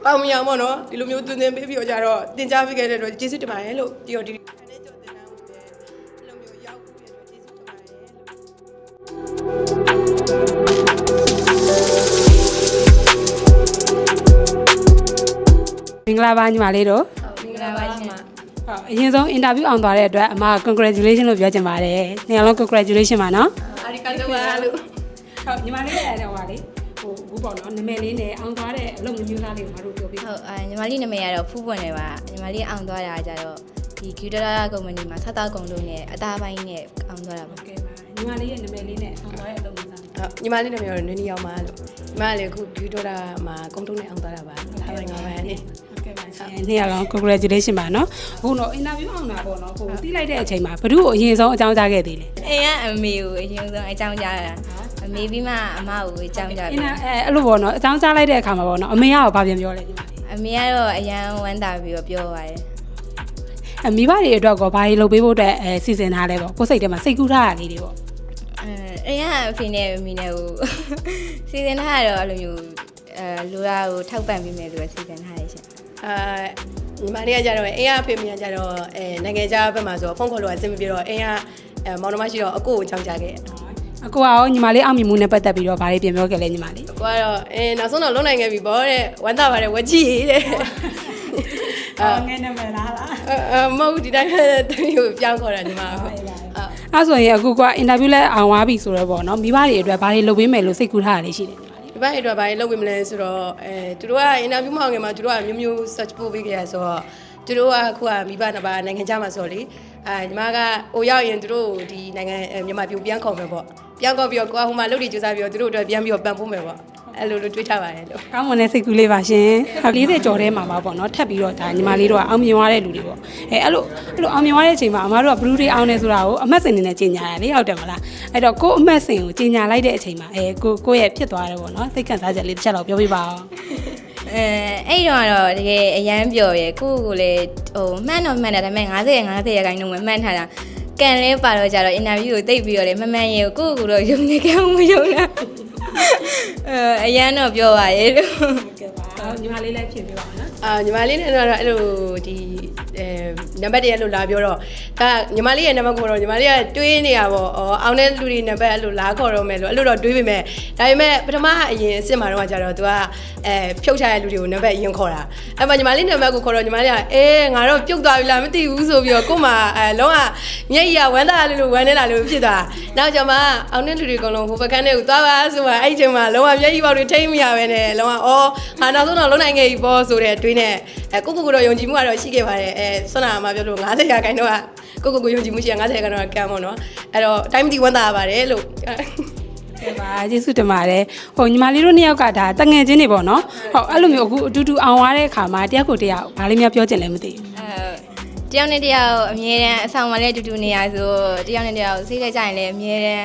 အောင်မြင်အောင်ပေါ့နော်ဒီလိုမျိုးသွင်းသွင်းပေးပြီးတော့ကြတော့တင်ကြားပေးခဲ့တဲ့အတွက်ကျေးဇူးတင်ပါတယ်လို့ပြီးတော့ဒီခန်းထဲကျော်တင်တန်းကိုလည်းဒီလိုမျိုးရောက်ပြီးတဲ့အတွက်ကျေးဇူးတင်ပါတယ်လို့မင်္ဂလာပါညီမလေးတို့ မင်္ဂလာပါရှင် ဟုတ်အရင်ဆုံးအင်တာဗျူးအောင်သွားတဲ့အတွက်အမ congratulation လို့ပြောချင်ပါတယ်။နေရာလုံး congratulation ပါနော် အာဒီကတိုပါလို့ ။ဟုတ်ညီမလေးလည်းတော့ပါလေ။အခုပေါ့နော်နာမည်လေးနဲ့အောင်သွားတဲ့အလုပ်မျိုးသားလေးကိုမတို့ပြောပြ ဟုတ်ညီမလေးနာမည်ကတော့ဖူးပွန်နေပါညီမလေးအောင်သွားတာကြတော့ဒီ Qdara ကုမ္ပဏီမှာဆက်သားကုံလုံးနဲ့အသားပိုင်းနဲ့အောင်သွားတာပါ ။ကဲပါညီမလေးရဲ့နာမည်လေးနဲ့အောင်သွားတဲ့အလုပ်မျိုးသားလေး ဟုတ်ညီမလေးနာမည်ကတော့နင်းနီအောင်ပါလို့ညီမလေးအခုဒီဒေါ်လာမှာကုန်းတုံးနဲ့အောင်သွားတာပါအားပိုင်း၅ပိုင်းနဲ့ ဟုတ်ကဲ့ပါရှင်။နေရာလုံး congratulation ပါနော်။အခုတော့အင်တာဗျူးအောင်တာပေါ့နော်။ကိုတီးလိုက်တဲ့အချိန်မှာဘ누구ကိုအရင်ဆုံးအကြောင်းကြားခဲ့သေးလဲ အိမ်ကအမေကိုအရင်ဆုံးအကြောင်းကြားတာအမေပြီးမှအမကိုအကြောင်းကြား ။ ပြီး အဲ့လိုပေါ့နော်အကြောင်းကြားလိုက်တဲ့အခါမှာပေါ့နော်အမေကတော့ဗာပြန်ပြောလဲညီမလေး အမေကတော့အရန်ဝမ်းသာပြီးတော့ပြောပါတယ် ။မိဘတွေအတွက်ကောဘာတွေလုပ်ပေးဖို့အတွက်စီစဉ်ထားလဲပေါ့ကိုယ်စိတ်ထဲမှာစိတ်ကူးထားတာလေးတွေပေါ့ အိမ်ကအဖေနဲ့အမေနဲ့ကိုစီစဉ်ထားတော့အဲ့လိုမျိုးလူရာကိုထောက်ပံ့ပေးမယ်လို့စီစဉ်ထားရရှင် ညီမလေးကကြတော့အင်းအဖေမရကြတော့နိုင်ငံခြားဘက်မှာဆိုဖုန်းခေါ်လို့အဆင်မပြေတော့အင်းကမောင်နှမရှိတော့အကိုကိုကြောင်းကြခဲ့ အကိုကရောညီမလေးအောင်မြင်မှုနဲ့ပတ်သက်ပြီးတော့ဗာတွေပြန်ပြောခဲ့လဲညီမလေး ကိုကတော့နောက်ဆုံးတော့လုံနိုင်ခဲ့ပြီပေါ့တဲ့ဝမ်းသာပါတယ်ဝကြည့်တဲ့ ငယ်နေမလားလား မဟုတ်ဒီတိုင်းပဲတမီးကိုပြောင်းခေါ်တာညီမဟုတ် အဲ့ဆိုရင်အခုကအင်တာဗျူးလဲအောင်သွားပြီဆိုတော့ပေါ့နော်မိဘတွေအတွက်ဗာတွေလုပ်ပေးမယ်လို့စိတ်ကူးထားတာလေးရှိတယ်ညီမလေး ဒီဘက်အတွက်ဘာလုပ်ဝင်မလဲဆိုတော့သူတို့ကအင်တာဗျူးမအောင်ခင်မှာသူတို့ကမျိုးမျိုး search ပို့ပေးခဲ့ရဆိုတော့သူတို့ကအခုကမိဘနှစ်ပါးနိုင်ငံခြားမှာဆိုလေညီမကအိုရောက်ရင်သူတို့ဒီနိုင်ငံမြန်မာပြည်ပြန်ခေါ်မယ်ပေါ့ပြန်ခေါ်ပြီးတော့ကိုကဟိုမှာလုပ်တွေကြိုးစားပြီးတော့သူတို့အတွက်ပြန်ပြီးတော့ပံ့ပိုးမယ်ပေါ့အဲ့လိုလိုတွေးထားပါတယ်လို့ ကောင်းမွန်တဲ့စိတ်ကူးလေးပါရှင်40ကျော်ထဲမှာပါပေါ့နော်ထပ်ပြီးတော့ဒါညီမလေးတို့ကအောင်မြင်သွားတဲ့လူတွေပေါ့အဲ့လိုအောင်မြင်သွားတဲ့အချိန်မှာအမတို့ကဘလူးတွေအောင်နေဆိုတာကိုအမှတ်စဉ်နေနဲ့ကြီးညာရတယ်လေဟုတ်တယ်မလားအဲ့တော့ကို့အမှတ်စဉ်ကိုကြီးညာလိုက်တဲ့အချိန်မှာကိုရဲ့ဖြစ်သွားတယ်ပေါ့နော်စိတ်ခံစားချက်လေးတစ်ချက်တော့ပြောပြပါအောင် အဲ့တော့တကယ်အရန်ပျော်ရယ်ကိုလည်းဟိုမှန်တော့မှန်တယ်ဒါပေမဲ့50ရာခိုင်နှုန်းမှန်ထားတာကန်လဲပါတော့ကြတော့အင်တာဗျူးကိုတိတ်ပြီးတော့လေမမှန်ရေကိုတော့ယုံနေကြမယုံလားအရန်တော့ပြောပါရဲ့လို့ ကဲပါညီမလေးလည်းဖြစ်ပြပါအောင်နော် ညီမလေးနဲ့တော့အဲ့လိုဒီနံပါတ်1အဲ့လိုလာပြောတော့ဒါညီမလေးရဲ့နံပါတ်ကိုတော့ညီမလေးကတွေးနေရပေါ့အောင်တဲ့လူတွေနံပါတ်အဲ့လိုလာခေါ်တော့မယ်လို့အဲ့လိုတော့တွေးပေမဲ့ဒါပေမဲ့ပထမအရင်အစ်စ်မှာတော့ကြတော့ तू ကဖြုတ်ချတဲ့လူတွေကိုနံပါတ်အရင်ခေါ်တာအဲ့မှာညီမလေးနံပါတ်ကိုခေါ်တော့ညီမလေးကငါတော့ပြုတ်သွားပြီလားမသိဘူးဆိုပြီးတော့ကို့မှာလုံးဝမျက်ရည်ကဝမ်းသာလို့ဝမ်းနေတာလို့ဖြစ်သွားနောက်ကျမှအောင်တဲ့လူတွေအကုန်လုံးဟိုဘက်ခန်းထဲကိုသွားပါဆိုမှအဲ့ချိန်မှာလုံးဝမျက်ရည်ပေါက်တွေထိမ့်မရပဲနဲ့လုံးဝငါနောက်ဆုံးတော့လုံးနိုင်ခဲ့ပြီပေါ့ဆိုတဲ့တွေးနဲ့ကိုတော့ယုံကြည်မှုကတော့ရှိခဲ့ပါတယ်ဆွမ်းနာမှာပြောလို့50ရာခိုင်တော့ကိုယုံကြည်မှုရှိ50ရာခိုင်တော့ကံပေါ့နော်အဲ့တော့တိုင်းမတီဝမ်းသာပါတယ်လို့ ကဲပါကျေးဇူးတင်ပါတယ်ဟိုညီမလေးတို့နှစ်ယောက်ကဒါတငယ်ချင်းတွေပေါ့နော်ဟုတ်အဲ့လိုမျိုးအခုအတူတူအောင်သွားတဲ့အခါမှာတယောက်ကိုတယောက်ဘာလေးများပြောချင်လဲမသိဘူး တယောက်နဲ့တယောက်အမြဲတမ်းအဆောင်မှာလည်းတူတူနေရဆိုတယောက်နဲ့တယောက်စိတ်လိုက်ကြရင်လည်းအမြဲတမ်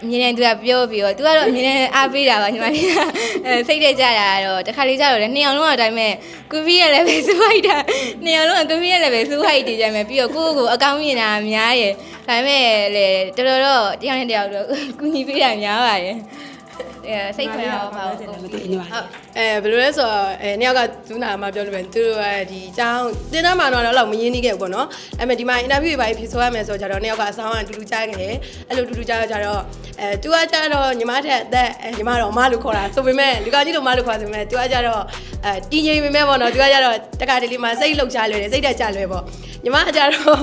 းအမြဲတမ်းသူကပြောပြီးတော့သူကတော့အမြဲတမ်းအားပေးတာပါညီမလေးစိတ်လိုက်ကြတာတော့တခါလေးကြတော့လည်းနှစ်ယောက်လုံးအတိုင်းမဲ့ကိုဗီရဲ့လည်းပဲစူးဟိုက်တာနှစ်ယောက်လုံးကကိုဗီရဲ့လည်းပဲစူးဟိုက်တည်ကြမယ်ပြီးတော့ကိုအကောင်းမြင်တာအများရဲ့ဒါပေမဲ့လေတော်တော့တယောက်နဲ့တယောက်တော့ကူညီပေးတာများပါတယ်စိတ်ခွဲအောင်ပါဘူး မသိညီမလေး ဘယ်လိုလဲဆိုတော့နှစ်ယောက်ကသူနာမှာပြောလို့ပဲသူတို့ကဒီအကြောင်းတင်းသားမှာတော့တော့မရင်းနှီးခဲ့ဘူးပေါ့နော်အဲ့မဲ့ဒီမှာအင်တာဗျူးတွေပါဖြေဆိုရမယ်ဆိုတော့ကြတော့နှစ်ယောက်ကအဆောင်အတူတူကြားခဲ့တယ်အဲ့လိုတူတူကြားကြတော့သူကကြတော့ညီမထက်အသက်ညီမတော့မလို့ခေါ်တာဆိုပေမဲ့လူကကြီးတို့မလို့ခေါ်ဆိုပေမဲ့သူကကြတော့တီးငိမ်ပေမဲ့ပေါ့နော်သူကကြတော့တခါတလေမှာစိတ်လှုပ်ရှားလွယ်တယ်စိတ်တက်ကြလွယ်ပေါ့ညီမကြတော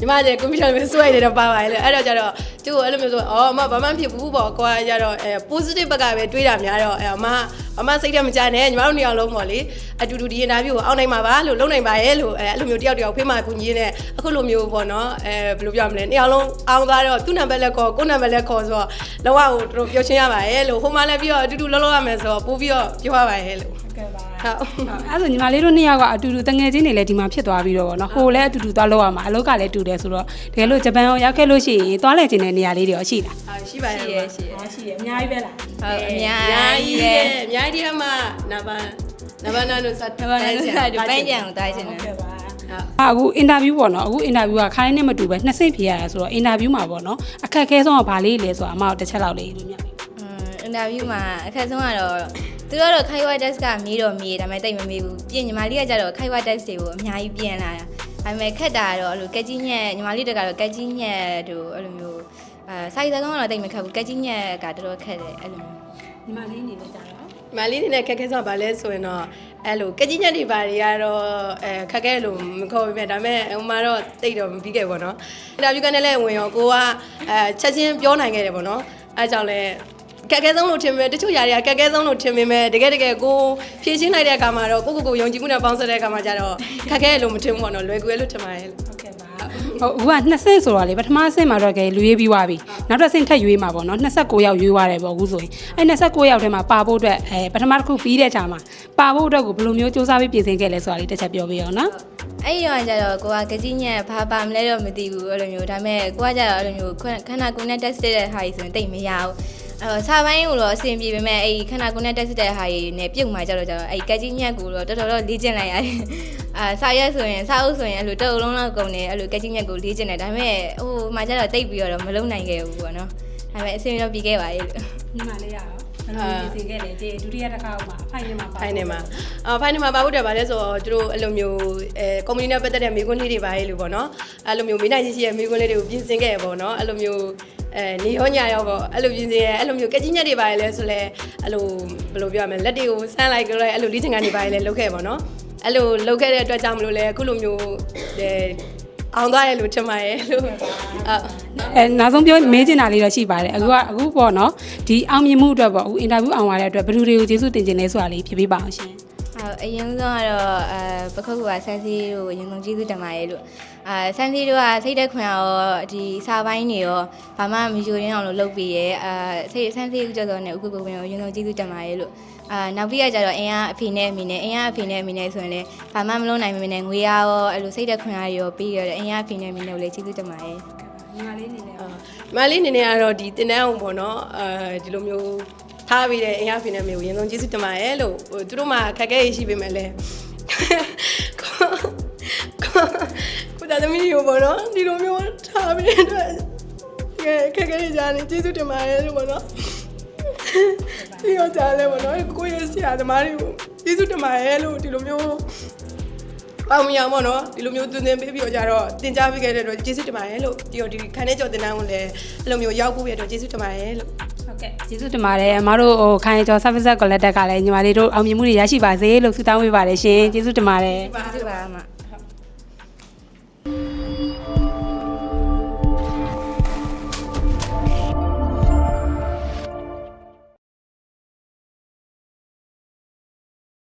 ့ညီမကျကွန်ပျူတာပဲစွဲနေတော့ပါပါလေအဲ့တော့ကြတော့သူ့ကိုအဲ့လိုမျိုးဆိုအမဘာမှဖြစ်ဘူးပေါ့ကိုကကြတော့positive ဘက်ကပဲတွေးတာများတော့အမစိတ်ထဲမကြနဲ့ညီမတို့နှစ်ယောက်လုံးပေါ့လေအတူတူဒီအင်တာဗျူးကိုအောင်နိုင်ပါပါလို့လုပ်နိုင်ပါရဲ့လို့အဲ့လိုမျိုးတယောက်တယောက်ဖေးမှကူညီနေအခုလိုမျိုးပေါ့နော်ဘယ်လိုပြောမလဲနှစ်ယောက်လုံးအောင်သွားတော့သူ့နံပါတ်လက်ခေါ်ကိုနံပါတ်လက်ခေါ်ဆိုတော့လောကကိုတို့ပြောချင်းရပါရဲ့လို့ဟိုမှလည်းပြီးတော့အတူတူလုံးလုံးရမယ်ဆိုတော့ပို့ပြီးတော့ပြောရပါရဲ့လို့ ကဲပါ ဟုတ် အဲ့ဆိုညီမလေးတို့နှစ်ယောက်ကအတူတူတငယ်ချင်းတွေလည်းဒီမှာဖြစ်သွားပြီးတော့ဗောနော်ဟိုလည်းအတူတူသွားလောက်ရမှာအလုပ်ကလည်းတူတယ်ဆိုတော့တကယ်လို့ဂျပန်ရောက်ခဲ့လို့ရှိရင်သွားလဲခြင်းတဲ့နေရာလေးတွေရောရှိလား ရှိပါရဲ့ ရှိရ ရှိတယ်အများကြီးပဲလား ဟုတ်အများ ကြီးပဲအများကြီးဒီမှာနဘာနာတို့စတ် ဘာလဲဆိုတော့ပန်းကြံကိုတိုင်းချင်တယ် ကဲပါအခုအင်တာဗျူးပေါ့နော်အခုအင်တာဗျူးကခိုင်းနဲ့မတူပဲနှစ်စိတ်ဖြေရတာဆိုတော့အင်တာဗျူးမှာပေါ့နော်အခက်အခဲဆုံးကဘာလေးလဲဆိုတာအမတို့တစ်ချက်လောက်လေးလို့မြတ်ပြီ အင်တာဗျူးမှာအခက်ဆုံးကတော့ သူကတော့ခိုင်ဝါ test ကမေးတော့မေးဒါပေမဲ့တိတ်မမေးဘူးပြင်ညီမလေးကကြတော့ခိုင်ဝါ test တွေကိုအများကြီးပြင်လာတာဒါပေမဲ့ခက်တာကတော့အဲ့လိုကက်ကြီးညက်ညီမလေးတက်ကတော့ကက်ကြီးညက်တို့အဲ့လိုမျိုးစာရေးစကားကတော့တိတ်မခက်ဘူးကက်ကြီးညက်ကတော်တော်ခက်တယ်အဲ့လိုမျိုး ညီမလေးအနေနဲ့ကြတော့ မလေးနေနဲ့ခက်ခဲဆုံးဘာလဲဆိုရင်တော့အဲ့လိုကကြီးညက်တွေပါတွေကတော့ခက်ခဲလို့မခေါ်ပြပြဒါပေမဲ့ဟိုမှာတော့တိတ်တော့မပြီးခဲ့ပေါ့နော်အင်တာဗျူးကနေလည်းဝင်ရောကိုကချက်ချင်းပြောနိုင်ခဲ့တယ်ပေါ့နော်အဲကြောင့်လဲခက်ခဲဆုံးလို့ထင်ပေမဲ့တချို့ຢာတွေကခက်ခဲဆုံးလို့ထင်ပေမဲ့တကယ်ကိုဖြည့်ရှင်းလိုက်တဲ့အခါမှာတော့ကိုယုံကြည်မှုနဲ့ပေါင်းစပ်တဲ့အခါမှာကျတော့ခက်ခဲလို့မထင်ဘူးပေါ့နော်လွယ်ကူရလို့ထင်ပါတယ် ဟုတ်ကဲ့ပါဟိုက20ဆိုတော့လေပထမအဆင့်မှာတော့ကဲလူရွေးပြီးသွားပြီနောက်တစ်ဆင့်ထပ်ရွေးမှာပေါ့နော်29ယောက်ရွေးသွားတယ်ပေါ့အခုဆိုရင်အဲ29ယောက်ထဲမှာပါဖို့အတွက်ပထမတစ်ခုပြီးတဲ့ချိန်မှာပါဖို့အတွက်ကိုဘယ်လိုမျိုးစူးစမ်းပြီးပြင်ဆင်ခဲ့လဲဆိုတာလေးတစ်ချက်ပြောပြရအောင်နော် အဲ့ဒီတော့ကျတော့ကိုကကြီးညက်ဘာပါမလဲတော့မသိဘူးအဲ့လိုမျိုးဒါပေမဲ့ကိုကကျတော့အဲ့လိုမျိုးခန္ဓာကိုယ်နဲ့ test တဲ့ဟာကြီးဆိုရင်တိတ်မရဘူးစာပိုင်းကိုတော့အဆင်ပြေပေမဲ့အဲ့ခန္ဓာကိုယ်နဲ့ test တဲ့ဟာကြီးနဲ့ပြုတ်မှကျတော့အဲ့ကကြီးညက်ကိုတော့တော်တော်လေ့ကျင့်လိုက်ရတယ်စာရက်ဆိုရင်စာအုပ်ဆိုရင်အဲ့လိုတအုပ်လုံးလောက်ကုန်တယ်အဲ့လိုကကြီးညက်ကိုလေ့ကျင့်တယ်ဒါပေမဲ့ဟိုမှကျတော့တိတ်ပြီးတော့မလုံနိုင်ခဲ့ဘူးပေါ့နော်ဒါပေမဲ့အဆင်တော့ပြီးခဲ့ပါရဲ့လို့ ညီမလေးရအောင်ဘယ်လိုပြင်ဆင်ခဲ့လဲဒီဒုတိယတစ်ခါမှာဖိုင်နေမှာပါ ဖိုင်နေမှာပါဖို့တယ်ဗာလဲဆိုတော့သူတို့အဲ့လိုမျိုးကွန်မြူနီနဲ့ပတ်သက်တဲ့မိကွန်းလေးတွေပါလေလို့ပေါ့နော်အဲ့လိုမျိုးမိနိုင်ရှိရဲ့မိကွန်းလေးတွေကိုပြင်ဆင်ခဲ့ရပေါ့နော်အဲ့လိုမျိုးနေရောညာရောပေါ့အဲ့လိုပြင်ဆင်ရဲအဲ့လိုမျိုးကကြီးညက်တွေပါလဲဆိုလဲအဲ့လိုဘယ်လိုပြောရမလဲလက်တွေကိုစမ်းလိုက်ကြလဲအဲ့လိုလေးချင်ကန်တွေပါလဲလုပ်ခဲ့ပေါ့နော်အဲ့လိုလုပ်ခဲ့တဲ့အတွက်ကြောင့်မလို့လဲအခုလိုမျိုးအောင်သွားရလို့ထင်ပါရဲ့လို့နောက်ဆုံးပြောမေးချင်တာလေးတော့ရှိပါတယ်အခုပေါ့နော်ဒီအောင်မြင်မှုအတွက်ပေါ့အခုအင်တာဗျူးအောင်ရတဲ့အတွက်ဘယ်သူတွေကိုကျေးဇူးတင်ခြင်းလဲဆိုတာလေးဖြေပေးပါအောင်ရှင်အရင်ဆုံးကတော့ပခုတ်ကဆန်းစီတို့အရင်ဆုံးကျေးဇူးတင်ပါတယ်လို့ဆန်းစီတို့ကစိတ်သက်ခွန်ရောဒီစာပိုင်းတွေရောဘာမှမယူရင်းအောင်လို့လုပ်ပြီးရဲစိတ်ဆန်းစီဦးကျော်စောနဲ့ဥက္ကုပင်ကိုအရင်ဆုံးကျေးဇူးတင်ပါတယ်လို့နောက်ပြီးတော့ကျတော့အင်ကအဖေနဲ့အမေနဲ့အင်ကအဖေနဲ့အမေနဲ့ဆိုရင်လည်းဘာမှမလုပ်နိုင်မနေငွေရောအဲ့လိုစိတ်သက်ခွန်ရောပြီးရတယ်အင်ကအဖေနဲ့အမေနဲ့ကိုလည်းကျေးဇူးတင်ပါတယ်ညီမလေးအနေနဲ့ကတော့ဒီတင်တန်းအောင်ပေါ့နော်ဒီလိုမျိုးထားပြီးတဲ့အင်အားဖိနေမျိုးရင်ဆုံးကျေးဇူးတင်ပါတယ်လို့သူတို့မှခက်ခဲရရှိပေမဲ့လည်းကိုတာသမီးရောပေါ့နော်ဒီလိုမျိုးထားပြီးတဲ့အတွက်ခက်ခဲရကြတယ်ကျေးဇူးတင်ပါတယ်လို့ပေါ့နော်ဒီတော့ကြားလဲပေါ့နော်ကိုရဲ့ဆရာသမားတွေကိုကျေးဇူးတင်ပါတယ်လို့ဒီလိုမျိုးအောင်မြင်အောင်ပေါ့နော်ဒီလိုမျိုးသွင်းသွင်းပေးပြီးတော့ကြတော့တင် जा ပေးခဲ့တဲ့အတွက်ကျေးဇူးတင်ပါတယ်လို့ပြီးတော့ဒီခန်းထဲကျော်တင်တန်းကိုလည်းအဲ့လိုမျိုးရောက်ဖို့ရတဲ့အတွက်ကျေးဇူးတင်ပါတယ်လို့ဟုတ်ကဲ့ကျေးဇူးတင်ပါတယ်အမတို့ဟိုခိုင်ကျော် service collector ကလည်းညီမလေးတို့အောင်မြင်မှုတွေရရှိပါစေလို့ဆုတောင်းပေးပါတယ်ရှင်ကျေးဇူးတင်ပါတယ်ကျေးဇူးပါအမ